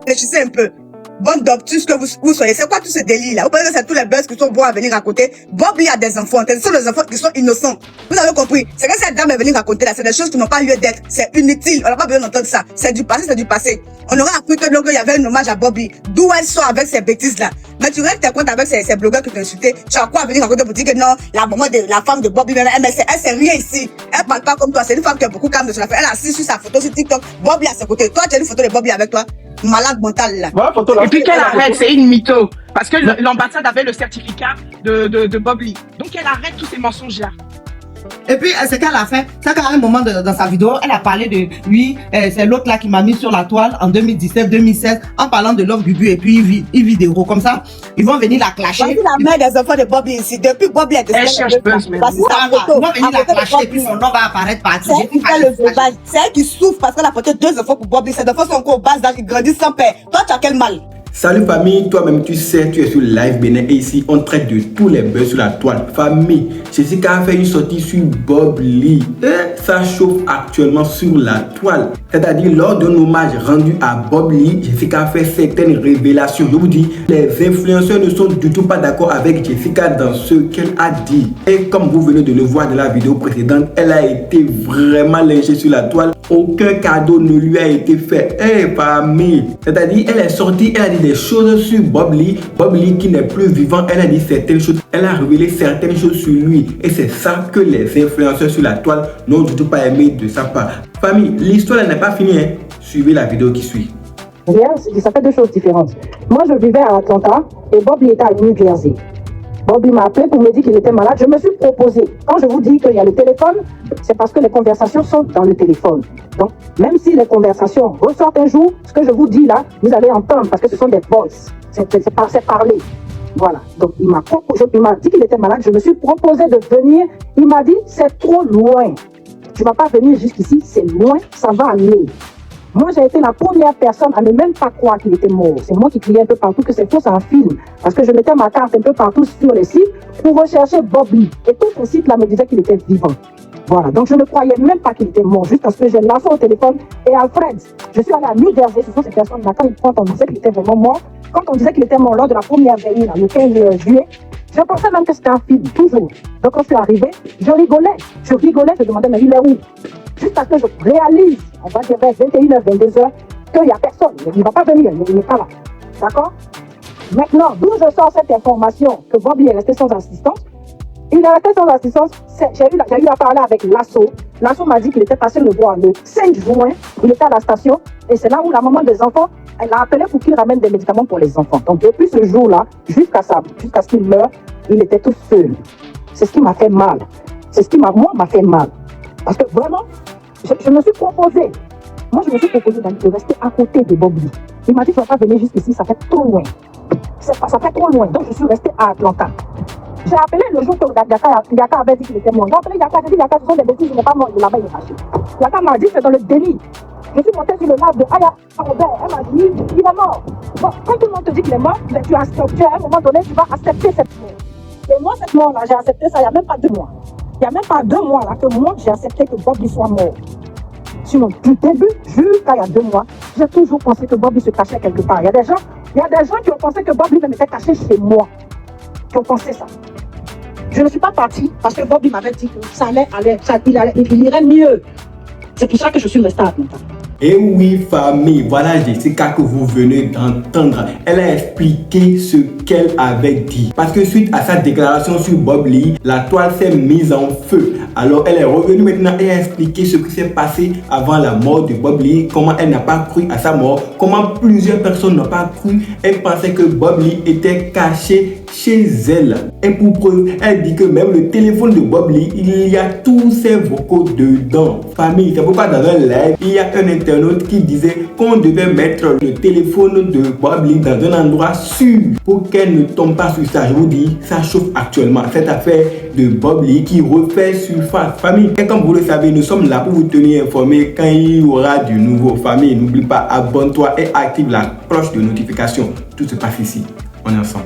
Réfléchissez un peu. Bonne doctus que vous soyez. C'est quoi tout ce délire-là? Vous pensez que c'est tous les buzz qui sont bons à venir raconter? Bob, il y a des enfants. Ce sont des enfants qui sont innocents. Vous avez compris? C'est que cette dame est venue raconter là. C'est des choses qui n'ont pas lieu d'être. C'est inutile. On n'a pas besoin d'entendre ça. C'est du passé, c'est du passé. On aurait appris que donc il y avait un hommage à Bobby. D'où elle sort avec ces bêtises-là? Mais tu règles tes comptes avec ces blogueurs qui t'ont insulté. Tu as quoi à venir raconter pour dire que non, la maman de la femme de Bobby, elle sait rien ici. Elle parle pas comme toi. C'est une femme qui a beaucoup calme sur la fait. Elle a assis sur sa photo sur TikTok. Bobby à ses côtés. Toi, tu as une photo de Bobby avec toi. Malade mental là. Voilà, photo, là. Et puis qu'elle arrête, c'est une mytho. Parce que l'ambassade avait le certificat de Bob Lee. Donc elle arrête tous ces mensonges-là. Et puis, c'est qu'elle a fait, c'est qu'à un moment dans sa vidéo, elle a parlé de lui, c'est l'autre là qui m'a mis sur la toile en 2017-2016 en parlant de Love Bubu et puis il vit des gros comme ça. Ils vont venir la clasher. Voici la mère des enfants de Bobby ici. Depuis Bobby est elle cherche buzz, mais voici sa photo. Ils vont venir la clasher et puis son nom va apparaître partout. C'est elle qui fait le veuvage. C'est elle qui souffre parce qu'elle a porté 2 enfants pour Bobby. Ces enfants sont encore au bas d'âge, ils grandissent sans père. Toi, tu as quel mal? Salut famille, toi-même tu sais, tu es sur Live Bénin et ici on traite de tous les buzz sur la toile. Famille, Jessica a fait une sortie sur Bob Lee et ça chauffe actuellement sur la toile. C'est-à-dire lors d'un hommage rendu à Bob Lee, Jessica a fait certaines révélations. Je vous dis, les influenceurs ne sont du tout pas d'accord avec Jessica dans ce qu'elle a dit. Et comme vous venez de le voir dans la vidéo précédente, elle a été vraiment lynchée sur la toile. Aucun cadeau ne lui a été fait. Eh famille, c'est-à-dire elle est sortie, elle a dit des choses sur Bob Lee qui n'est plus vivant, elle a dit certaines choses, elle a révélé certaines choses sur lui et c'est ça que les influenceurs sur la toile n'ont du tout pas aimé de sa part. Famille, l'histoire n'est pas finie, hein. Suivez la vidéo qui suit. Ça fait 2 choses différentes. Moi je vivais à Atlanta et Bob Lee était à New Jersey. Bobby m'a appelé pour me dire qu'il était malade. Je me suis proposé. Quand je vous dis qu'il y a le téléphone, c'est parce que les conversations sont dans le téléphone. Donc, même si les conversations ressortent un jour, ce que je vous dis là, vous allez entendre parce que ce sont des voices. C'est parler. Voilà. Donc, il m'a dit qu'il était malade. Je me suis proposé de venir. Il m'a dit, c'est trop loin. Tu ne vas pas venir jusqu'ici, c'est loin, ça va aller. Moi, j'ai été la première personne à ne même pas croire qu'il était mort. C'est moi qui criais un peu partout que c'est faux, c'est un film. Parce que je mettais ma carte un peu partout sur les sites pour rechercher Bob Lee. Et tous ces sites-là me disaient qu'il était vivant. Voilà, donc je ne croyais même pas qu'il était mort, jusqu'à ce que j'ai lancé au téléphone. Et Alfred, je suis allé à New Jersey, ce sont ces personnes-là, quand on disait qu'il était vraiment mort, quand on disait qu'il était mort lors de la première veillée, le 15 juillet, je pensais même que c'était un film, toujours. Donc quand je suis arrivé, je rigolais, je demandais, mais il est où? Jusqu'à ce que je réalise, on va dire vers 21h, 22h, qu'il n'y a personne, il ne va pas venir, il n'est pas là. D'accord? Maintenant, d'où je sors cette information que Bob Lee est resté sans assistance? Il est resté sans assistance, j'ai eu à parler avec Lasso. Lasso m'a dit qu'il était passé le voir le 5 juin, il était à la station, et c'est là où la maman des enfants, elle l'a appelé pour qu'il ramène des médicaments pour les enfants. Donc depuis ce jour-là, jusqu'à ce qu'il meure, il était tout seul. C'est ce qui m'a fait mal. C'est ce qui m'a fait mal. Parce que vraiment, je me suis proposé. Moi, je me suis proposé de rester à côté de Bob Lee. Il m'a dit, tu ne vas pas venir jusqu'ici, ça fait trop loin. Ça fait trop loin. Donc, je suis resté à Atlanta. J'ai appelé le jour que Yaka avait dit qu'il était mort. J'ai appelé Yaka, j'ai dit, Yaka, ce sont des bêtises, il n'est pas mort, il est là-bas, il est caché. Yaka m'a dit, c'est dans le déni. Je suis montée sur le live de Aya Robert. Elle m'a dit, il est mort. Bon, quand tout le monde te dit qu'il est mort, tu acceptes, à un moment donné, tu vas accepter cette mort. Et moi, cette mort-là, j'ai accepté ça il n'y a même pas 2 mois. Il n'y a même pas 2 mois là que moi, j'ai accepté que Bob Lee soit mort. Sinon, du début jusqu'à il y a 2 mois, j'ai toujours pensé que Bob Lee se cachait quelque part. Il y a des gens qui ont pensé que Bob Lee même était caché chez moi. Qui ont pensé ça. Je ne suis pas partie parce que Bob Lee m'avait dit que ça allait, il irait mieux. C'est pour ça que je suis restée à Atlanta. Et oui famille, voilà Jessica que vous venez d'entendre. Elle a expliqué ce qu'elle avait dit. Parce que suite à sa déclaration sur Bob Lee, la toile s'est mise en feu. Alors elle est revenue maintenant et a expliqué ce qui s'est passé avant la mort de Bob Lee. Comment elle n'a pas cru à sa mort. Comment plusieurs personnes n'ont pas cru. Elle pensait que Bob Lee était caché chez elle. Et pour preuve, elle dit que même le téléphone de Bob Lee, il y a tous ses vocaux dedans. Famille, c'est pourquoi dans un live, il y a un internaute qui disait qu'on devait mettre le téléphone de Bob Lee dans un endroit sûr pour qu'elle ne tombe pas sur ça. Je vous dis, ça chauffe actuellement. Cette affaire de Bob Lee qui refait surface. Famille, et comme vous le savez, nous sommes là pour vous tenir informés quand il y aura du nouveau. Famille, n'oublie pas, abonne-toi et active la cloche de notification. Tout se passe ici. On est ensemble.